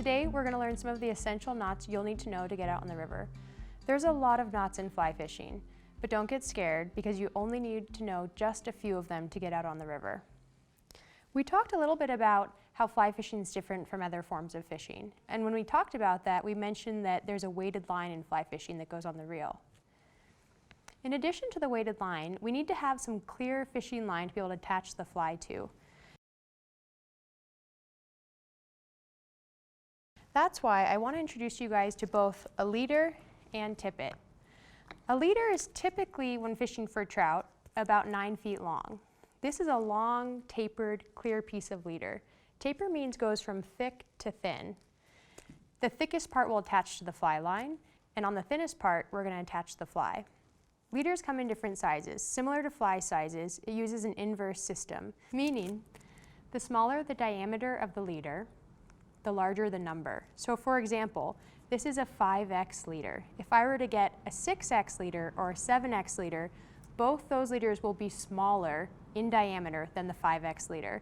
Today we're going to learn some of the essential knots you'll need to know to get out on the river. There's a lot of knots in fly fishing, but don't get scared because you only need to know just a few of them to get out on the river. We talked a little bit about how fly fishing is different from other forms of fishing, and when we talked about that, we mentioned that there's a weighted line in fly fishing that goes on the reel. In addition to the weighted line, we need to have some clear fishing line to be able to attach the fly to. That's why I want to introduce you guys to both a leader and tippet. A leader is typically, when fishing for trout, about 9 feet long. This is a long, tapered, clear piece of leader. Taper means goes from thick to thin. The thickest part will attach to the fly line, and on the thinnest part, we're going to attach the fly. Leaders come in different sizes. Similar to fly sizes, it uses an inverse system, meaning the smaller the diameter of the leader, the larger the number. So for example, this is a 5X leader. If I were to get a 6X leader or a 7X leader, both those leaders will be smaller in diameter than the 5X leader.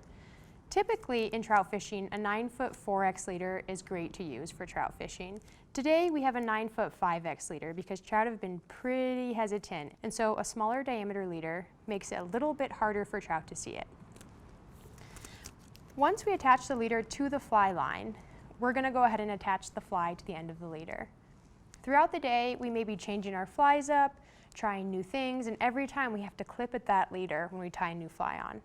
Typically in trout fishing, a 9-foot 4X leader is great to use for trout fishing. Today we have a 9-foot 5X leader because trout have been pretty hesitant, and so a smaller diameter leader makes it a little bit harder for trout to see it. Once we attach the leader to the fly line, we're going to go ahead and attach the fly to the end of the leader. Throughout the day, we may be changing our flies up, trying new things, and every time we have to clip at that leader when we tie a new fly on.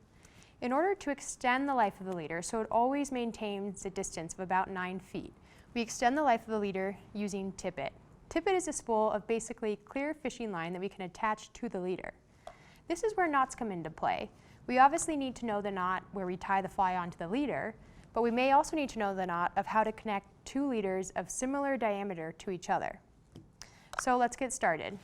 In order to extend the life of the leader so it always maintains a distance of about 9 feet, we extend the life of the leader using tippet. Tippet is a spool of basically clear fishing line that we can attach to the leader. This is where knots come into play. We obviously need to know the knot where we tie the fly onto the leader, but we may also need to know the knot of how to connect two leaders of similar diameter to each other. So let's get started.